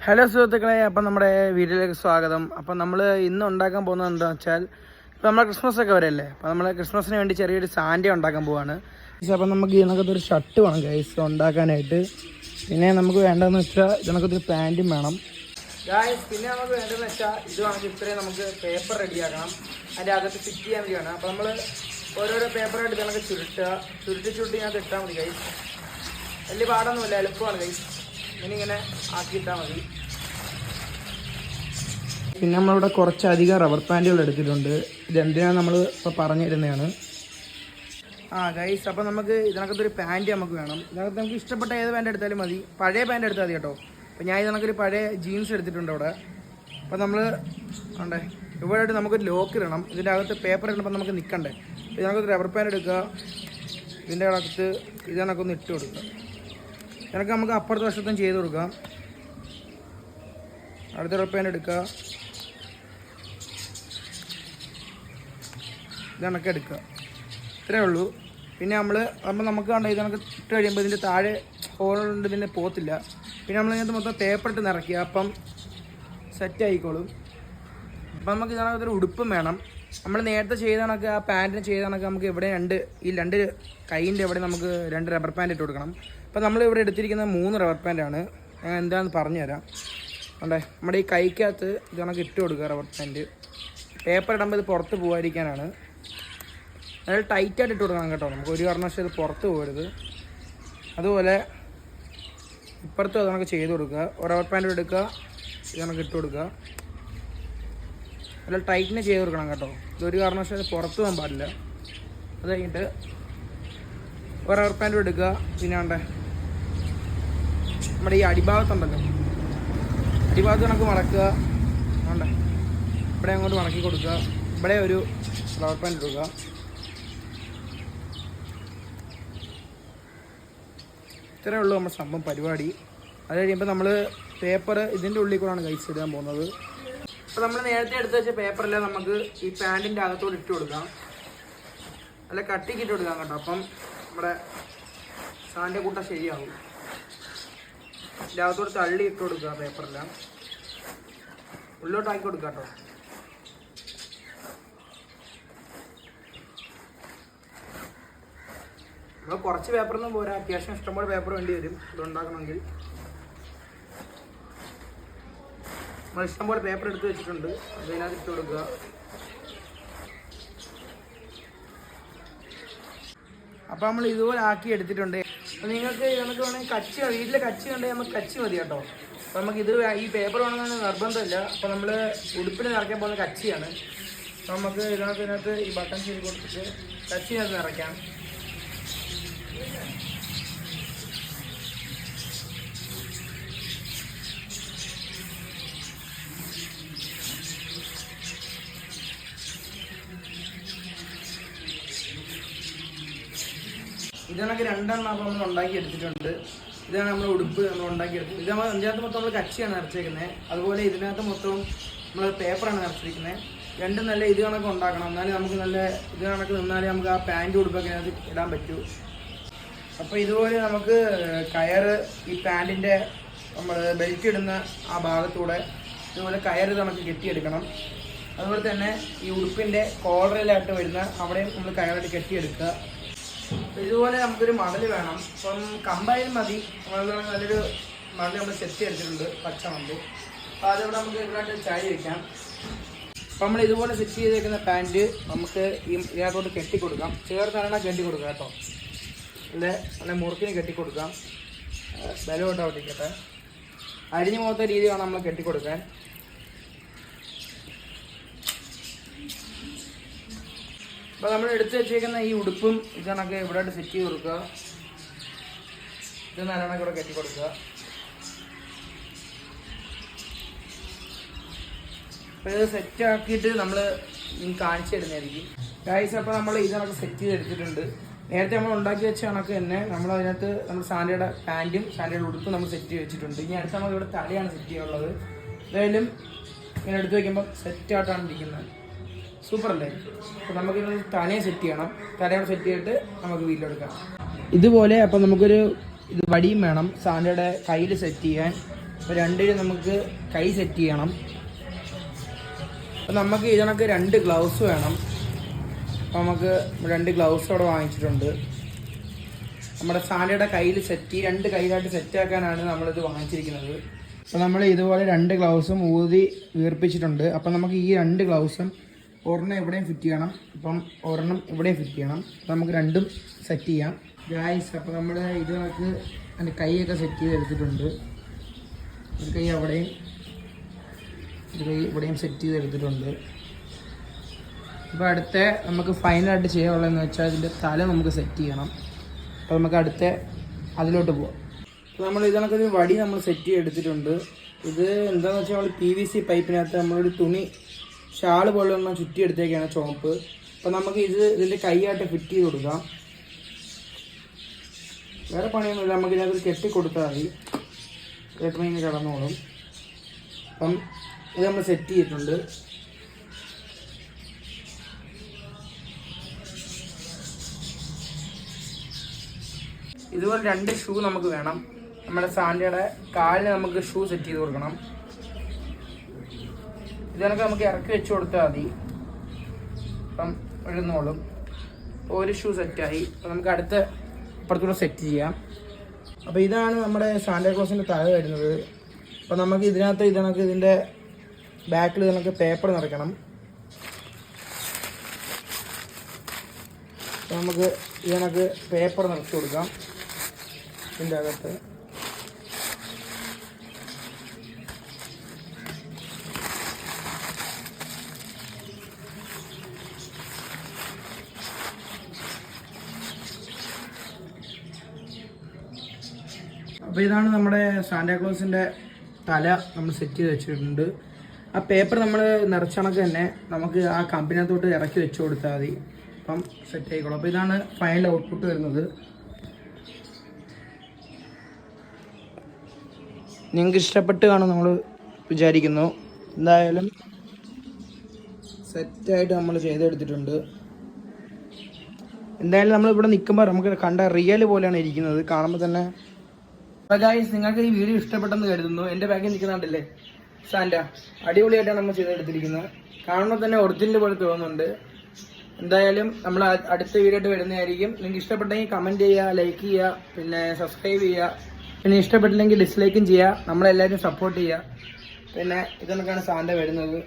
Hello സുഹൃത്തുക്കളെ, അപ്പം നമ്മുടെ വീഡിയോയിലേക്ക് സ്വാഗതം. അപ്പം നമ്മൾ ഇന്ന് ഉണ്ടാക്കാൻ പോകുന്നത് എന്താണെന്ന് വെച്ചാൽ, ഇപ്പം നമ്മളെ ക്രിസ്മസ് ഒക്കെ വരല്ലേ, അപ്പം നമ്മൾ ക്രിസ്മസിന് വേണ്ടി ചെറിയൊരു സാൻഡേ ഉണ്ടാക്കാൻ പോവാണ്. അപ്പം നമുക്ക് ഇതിനകത്തൊരു ഷർട്ട് വേണം ഗൈസ് ഉണ്ടാക്കാനായിട്ട്. പിന്നെ നമുക്ക് വേണ്ടതെന്ന് വെച്ചാൽ ഇതിനകത്തൊരു പാൻറ്റും വേണം ഗൈസ്. പിന്നെ നമുക്ക് വേണ്ടതെന്ന് വെച്ചാൽ ഇത് നമുക്ക് ഇത്രയും നമുക്ക് പേപ്പർ റെഡിയാക്കണം, അതിൻ്റെ അകത്ത് ഫിറ്റ് ചെയ്യാൻ വേണ്ടിയാണ്. അപ്പോൾ നമ്മൾ ഓരോരോ പേപ്പറായിട്ട് ഇതിനൊക്കെ ചുരുട്ടി ഇതിനകത്ത് ഇട്ടാൽ മതി ഗൈസ്. വലിയ പാടൊന്നുമില്ല, എളുപ്പമാണ് ഗൈസ്. ഇങ്ങനെ ആക്കിയിട്ടാൽ മതി. പിന്നെ നമ്മളിവിടെ കുറച്ചധികം റബ്ബർ പാൻറ്റുകൾ എടുത്തിട്ടുണ്ട്. ഇതെന്തിനാണ് നമ്മൾ ഇപ്പോൾ പറഞ്ഞു തരുന്നതാണ്. ഗൈസ്, അപ്പോൾ നമുക്ക് ഇതിനകത്തൊരു പാൻറ്റ് നമുക്ക് വേണം. ഇതിനകത്ത് നമുക്ക് ഇഷ്ടപ്പെട്ട ഏത് പാൻറ്റ് എടുത്താലും മതി. പഴയ പാൻറ്റ് എടുത്താൽ മതി കേട്ടോ. അപ്പോൾ ഞാൻ ഇതിനകത്തൊരു പഴയ ജീൻസ് എടുത്തിട്ടുണ്ട് അവിടെ. അപ്പോൾ നമ്മൾ ഉണ്ടേ ഇവിടെയായിട്ട് നമുക്കൊരു ലോക്ക് ഇടണം. ഇതിൻ്റെ അകത്ത് പേപ്പർ ഇടുമ്പോൾ നമുക്ക് നിൽക്കണ്ടേ. ഇതിനകത്ത് റബ്ബർ പാൻറ്റ് എടുക്കുക, ഇതിൻ്റെ അകത്ത് ഇതിനൊക്കെ ഇട്ട് കൊടുക്കുക. ഇതിനൊക്കെ നമുക്ക് അപ്പുറത്തെ വശത്തും ചെയ്ത് കൊടുക്കാം. അടുത്ത റബ്ബർ പാൻറ്റ് എടുക്കുക, ഇതൊക്കെ എടുക്കുക. ഇത്രയേ ഉള്ളൂ. പിന്നെ നമുക്ക് കണ്ട ഇതിനൊക്കെ ഇട്ട് കഴിയുമ്പോൾ ഇതിൻ്റെ താഴെ ഹോളുണ്ട്, ഇതിൻ്റെ പോത്തില്ല. പിന്നെ നമ്മളിതിനകത്ത് മൊത്തം പേപ്പർ ഇട്ട് നിറയ്ക്കുക, അപ്പം സെറ്റ് ആയിക്കോളും. അപ്പം നമുക്ക് ഇതിനകത്തൊരു ഉടുപ്പും വേണം. നമ്മൾ നേരത്തെ ചെയ്ത കണക്ക് ആ പാൻറ്റിന് ചെയ്ത കണക്ക് നമുക്ക് ഇവിടെ രണ്ട് കൈയിൻ്റെ ഇവിടെ നമുക്ക് 2 റബ്ബർ പാൻറ്റ് ഇട്ട് കൊടുക്കണം. അപ്പോൾ നമ്മളിവിടെ എടുത്തിരിക്കുന്നത് 3 റബ്ബർ പാൻറ്റാണ്. ഞാൻ എന്താണെന്ന് പറഞ്ഞു തരാം. ഉണ്ടേ നമ്മുടെ ഈ കൈക്കകത്ത് ഇത് കണക്ക് ഇട്ട് കൊടുക്കുക റബ്ബർ പാൻറ്റ്. പേപ്പർ ഇടുമ്പോൾ ഇത് പുറത്ത് പോകാതിരിക്കാനാണ്. അതായത് ടൈറ്റായിട്ട് ഇട്ട് കൊടുക്കണം കേട്ടോ. നമുക്ക് ഒരു കാരണവശാലും ഇത് പുറത്ത് പോകരുത്. അതുപോലെ ഇപ്പുറത്തും അത് കണക്ക് ചെയ്ത് കൊടുക്കുക. റബ്ബർ പാൻറ്റ് എടുക്കുക, ഇത് കണക്ക് ഇട്ട് കൊടുക്കുക. അല്ല ടൈറ്റിന് ചെയ്ത് കൊടുക്കണം കേട്ടോ. ഇതൊരു കാരണവശാലും പുറത്ത് പോകാൻ പാടില്ല. അത് കഴിഞ്ഞിട്ട് റബ്ബർ പാൻറ്റ് എടുക്കുക. പിന്നെ വേണ്ടേ നമ്മുടെ ഈ അടിഭാഗത്തുണ്ടല്ലോ, അടിഭാഗത്ത് കണക്ക് മടക്കുക. വേണ്ടേ ഇവിടെ അങ്ങോട്ട് മടക്കി കൊടുക്കുക. ഇവിടെ ഒരു റബ്ബർ പാൻറ്റ് എടുക്കുക. ഇത്രയേ ഉള്ളൂ നമ്മുടെ സംഭവം പരിപാടി. അത് കഴിയുമ്പോൾ നമ്മൾ പേപ്പർ ഇതിൻ്റെ ഉള്ളിൽ കൂടെയാണ് കൈസ് ഇടാൻ പോകുന്നത്. അപ്പോൾ നമ്മൾ നേരത്തെ എടുത്ത് വെച്ച പേപ്പറെല്ലാം നമുക്ക് ഈ പാൻറ്റിൻ്റെ അകത്തോട് ഇട്ട് കൊടുക്കാം. അല്ല കട്ടിക്ക് ഇട്ട് കൊടുക്കാം കേട്ടോ. അപ്പം നമ്മുടെ സാൻ്റെ കൂട്ടം ശരിയാവും. ഇതിൻ്റെ അകത്തോട് തള്ളി ഇട്ട് കൊടുക്കുക പേപ്പറെല്ലാം. ഉള്ളിലോട്ടാക്കി കൊടുക്കുക കേട്ടോ. നമ്മൾ കുറച്ച് പേപ്പറൊന്നും പോരാ, അത്യാവശ്യം ഇഷ്ടംപോലെ പേപ്പർ വേണ്ടി വരും ഇതുണ്ടാക്കണമെങ്കിൽ. നമ്മൾ ഇഷ്ടംപോലെ പേപ്പർ എടുത്ത് വെച്ചിട്ടുണ്ട്, അതിനകത്ത് ഇട്ട് കൊടുക്കുക. അപ്പോൾ നമ്മൾ ഇതുപോലെ ആക്കി എടുത്തിട്ടുണ്ട്. അപ്പോൾ നിങ്ങൾക്ക് വേണമെങ്കിൽ വീട്ടിൽ കച്ചി ഉണ്ടെങ്കിൽ നമുക്ക് കച്ചി മതി കേട്ടോ. അപ്പോൾ നമുക്ക് ഈ പേപ്പർ വേണമെന്ന് നിർബന്ധമില്ല. അപ്പോൾ നമ്മൾ ഉടുപ്പിൽ നിറയ്ക്കാൻ പോകുന്ന കച്ചിയാണ്. അപ്പോൾ നമുക്ക് ഇതിനകത്ത് ഈ ബട്ടൺ ചെയ്ത് കൊടുത്തിട്ട് കച്ചിനകത്ത് നിറയ്ക്കാം. ഇതിനൊക്കെ 2 എണ്ണം അപ്പോൾ നമ്മൾ ഉണ്ടാക്കി എടുത്തിട്ടുണ്ട്. ഇതാണ് നമ്മൾ ഉടുപ്പ് നമ്മൾ ഉണ്ടാക്കിയെടുത്തത്. ഇതിനകത്ത് മൊത്തം നമ്മൾ കച്ചിയാണ് നിറച്ചേക്കുന്നത്. അതുപോലെ ഇതിനകത്ത് മൊത്തം നമ്മൾ പേപ്പറാണ് നിറച്ചിരിക്കുന്നത്. രണ്ടും നല്ല ഇത് കണക്ക് ഉണ്ടാക്കണം, എന്നാലും നമുക്ക് നല്ല ഇത് കണക്ക് നിന്നാലേ നമുക്ക് ആ പാൻറ്റ് ഉടുപ്പൊക്കെ അതിനകത്ത് ഇടാൻ പറ്റൂ. അപ്പോൾ ഇതുപോലെ നമുക്ക് കയറ് ഈ പാൻറ്റിൻ്റെ നമ്മൾ ബെൽറ്റ് ഇടുന്ന ആ ഭാഗത്തൂടെ ഇതുപോലെ കയറ് കണക്ക് കെട്ടിയെടുക്കണം. അതുപോലെ തന്നെ ഈ ഉടുപ്പിൻ്റെ കോളറിലായിട്ട് വരുന്ന അവിടെയും നമ്മൾ കയറായിട്ട് കെട്ടിയെടുക്കുക. ഇതുപോലെ നമുക്കൊരു മടൽ വേണം. അപ്പം കമ്പായാലും മതി. നല്ലൊരു മടൽ നമ്മൾ സെറ്റ് എടുത്തിട്ടുണ്ട്, പച്ച മടൽ. അപ്പോൾ അതിവിടെ നമുക്ക് ഇവിടെയായിട്ട് ചാരി വയ്ക്കാം. അപ്പോൾ നമ്മൾ ഇതുപോലെ സെറ്റ് ചെയ്തേക്കുന്ന പാൻറ്റ് നമുക്ക് ഇതിനകത്തോട്ട് കെട്ടിക്കൊടുക്കാം. ചേർത്താണ് കെട്ടി കൊടുക്കുക കേട്ടോ. അല്ലെ മുറുക്കിന് കെട്ടിക്കൊടുക്കാം. ബലമായിട്ട് ഒട്ടിക്കട്ടെ. അരിഞ്ഞു പോകാത്ത രീതി വേണം നമ്മൾ കെട്ടിക്കൊടുക്കാൻ. അപ്പോൾ നമ്മൾ എടുത്ത് വെച്ചേക്കുന്ന ഈ ഉടുപ്പും ഇതണക്ക് ഇവിടെയായിട്ട് സെറ്റ് ചെയ്ത് കൊടുക്കുക. ഇത് നല്ലോണം ഇവിടെ കെട്ടി കൊടുക്കുക. അപ്പോൾ ഇത് സെറ്റ് ആക്കിയിട്ട് നമ്മൾ കാണിച്ചു തരുന്നതായിരിക്കും ഗൈസ്. അപ്പോൾ നമ്മൾ ഇതിനൊക്കെ സെറ്റ് ചെയ്തെടുത്തിട്ടുണ്ട്. നേരത്തെ നമ്മൾ ഉണ്ടാക്കി വെച്ച കണക്ക് തന്നെ നമ്മൾ അതിനകത്ത് നമ്മൾ സാൻഡയുടെ പാൻറ്റും സാൻഡയുടെ ഉടുപ്പും നമ്മൾ സെറ്റ് ചെയ്ത് വെച്ചിട്ടുണ്ട്. ഇനി അടുത്ത് നമ്മൾ ഇവിടെ തലയാണ് സെറ്റ് ചെയ്യാനുള്ളത്. എന്തായാലും ഇങ്ങനെ എടുത്ത് വയ്ക്കുമ്പോൾ സെറ്റായിട്ടാണ് ഇരിക്കുന്നത്. സൂപ്പർ അല്ലേ? അപ്പോൾ നമുക്കിത് തലയെ സെറ്റ് ചെയ്യണം. തലയോടെ സെറ്റ് ചെയ്തിട്ട് നമുക്ക് വീട്ടിലെടുക്കാം. ഇതുപോലെ അപ്പോൾ നമുക്കൊരു വടിയും വേണം സാൻഡയുടെ കയ്യിൽ സെറ്റ് ചെയ്യാൻ. അപ്പോൾ രണ്ടിനും നമുക്ക് കൈ സെറ്റ് ചെയ്യണം. അപ്പോൾ നമുക്ക് ഇതിനൊക്കെ 2 ഗ്ലൗസ് വേണം. അപ്പോൾ നമുക്ക് 2 ഗ്ലൗസ് അവിടെ വാങ്ങിച്ചിട്ടുണ്ട്. നമ്മുടെ സാൻഡയുടെ കയ്യിൽ 2 കൈയിലായിട്ട് സെറ്റാക്കാനാണ് നമ്മളിത് വാങ്ങിച്ചിരിക്കുന്നത്. അപ്പോൾ നമ്മൾ ഇതുപോലെ 2 ഗ്ലൗസും ഊതി വീർപ്പിച്ചിട്ടുണ്ട്. അപ്പം നമുക്ക് ഈ 2 ഗ്ലൗസും ഒരെണ്ണം ഇവിടെയും ഫിറ്റ് ചെയ്യണം, ഇപ്പം ഒരെണ്ണം ഇവിടെയും ഫിറ്റ് ചെയ്യണം. അപ്പം നമുക്ക് രണ്ടും സെറ്റ് ചെയ്യാം ഗായ്സ്. അപ്പോൾ നമ്മൾ ഇത് നമുക്ക് എൻ്റെ കൈയൊക്കെ സെറ്റ് ചെയ്ത് എടുത്തിട്ടുണ്ട്. ഒരു കൈ അവിടെയും ഒരു കൈ ഇവിടെയും സെറ്റ് ചെയ്ത് എടുത്തിട്ടുണ്ട്. അപ്പോൾ അടുത്ത നമുക്ക് ഫൈനലായിട്ട് ചെയ്യാനുള്ളതെന്ന് വെച്ചാൽ ഇതിൻ്റെ തല നമുക്ക് സെറ്റ് ചെയ്യണം. അപ്പോൾ നമുക്ക് അടുത്ത അതിലോട്ട് പോവാം. അപ്പോൾ നമ്മൾ ഇതിനൊക്കെ വടി നമ്മൾ സെറ്റ് ചെയ്ത് എടുത്തിട്ടുണ്ട്. ഇത് എന്താണെന്ന് വെച്ചാൽ നമ്മൾ PVC പൈപ്പിനകത്ത് നമ്മളൊരു തുണി ഷാള് പോലെ ഒന്നും ചുറ്റി എടുത്തേക്കാണ് ചുവപ്പ്. അപ്പോൾ നമുക്ക് ഇതിൻ്റെ കൈയായിട്ട് ഫിറ്റ് ചെയ്ത് കൊടുക്കാം. വേറെ പണിയൊന്നുമില്ല, നമുക്ക് ഇതിനകത്ത് കെട്ടിക്കൊടുത്താൽ മതി, കെട്ടുമെങ്കിൽ കിടന്നോളും. അപ്പം ഇത് നമ്മൾ സെറ്റ് ചെയ്തിട്ടുണ്ട്. ഇതുപോലെ 2 ഷൂ നമുക്ക് വേണം. നമ്മുടെ സാൻഡയുടെ കാലിന് നമുക്ക് ഷൂ സെറ്റ് ചെയ്ത് കൊടുക്കണം. ഇതിനൊക്കെ നമുക്ക് ഇറക്കി വെച്ച് കൊടുത്താൽ മതി, അപ്പം എഴുന്നോളും. ഒരു ഷൂ സെറ്റായി. അപ്പോൾ നമുക്ക് അടുത്ത അപ്പുറത്തൂടെ സെറ്റ് ചെയ്യാം. അപ്പോൾ ഇതാണ് നമ്മുടെ സാന്റാക്ലോസിൻ്റെ തല വരുന്നത്. അപ്പോൾ നമുക്ക് ഇതിൻ്റെ ബാക്കിൽ ഇതിനൊക്കെ പേപ്പർ നിറയ്ക്കണം. അപ്പോൾ നമുക്ക് ഇതിനൊക്കെ പേപ്പർ നിറച്ച് കൊടുക്കാം ഇതിൻ്റെ അകത്ത്. അപ്പോൾ ഇതാണ് നമ്മുടെ സാന്റാക്ലോസിൻ്റെ തല നമ്മൾ സെറ്റ് ചെയ്ത് വെച്ചിട്ടുണ്ട്. ആ പേപ്പർ നമ്മൾ നിറച്ചണക്ക് തന്നെ നമുക്ക് ആ കമ്പനിയകത്തോട്ട് ഇറക്കി വെച്ച് കൊടുത്താൽ മതി, അപ്പം സെറ്റ് ആയിക്കോളും. അപ്പോൾ ഇതാണ് ഫൈനൽ ഔട്ട്പുട്ട് വരുന്നത്. നിങ്ങൾക്ക് ഇഷ്ടപ്പെട്ട് കാണും നമ്മൾ വിചാരിക്കുന്നു. എന്തായാലും സെറ്റായിട്ട് നമ്മൾ ചെയ്തെടുത്തിട്ടുണ്ട്. എന്തായാലും നമ്മളിവിടെ നിൽക്കുമ്പോൾ നമുക്ക് കണ്ട റിയൽ പോലെയാണ് ഇരിക്കുന്നത് കാണുമ്പോൾ തന്നെ. അപ്പോൾ ഗൈസ്, നിങ്ങൾക്ക് ഈ വീഡിയോ ഇഷ്ടപ്പെട്ടെന്ന് കരുതുന്നു. എൻ്റെ ബാക്കിൽ നിൽക്കുന്നുണ്ടല്ലേ സാന്റ, അടിപൊളിയായിട്ടാണ് നമ്മൾ ചെയ്തെടുത്തിരിക്കുന്നത്. കാണുമ്പോൾ തന്നെ ഒറിജിനൽ പോലെ തോന്നുന്നുണ്ട്. എന്തായാലും നമ്മൾ അടുത്ത വീഡിയോ ആയിട്ട് വരുന്നതായിരിക്കും. നിങ്ങൾക്ക് ഇഷ്ടപ്പെട്ടെങ്കിൽ കമൻറ്റ് ചെയ്യുക, ലൈക്ക് ചെയ്യുക, പിന്നെ സബ്സ്ക്രൈബ് ചെയ്യുക. പിന്നെ ഇഷ്ടപ്പെട്ടില്ലെങ്കിൽ ഡിസ്ലൈക്കും ചെയ്യുക. നമ്മളെല്ലാവരും സപ്പോർട്ട് ചെയ്യുക. പിന്നെ ഇതൊക്കെയാണ് സാന്റ വരുന്നത്.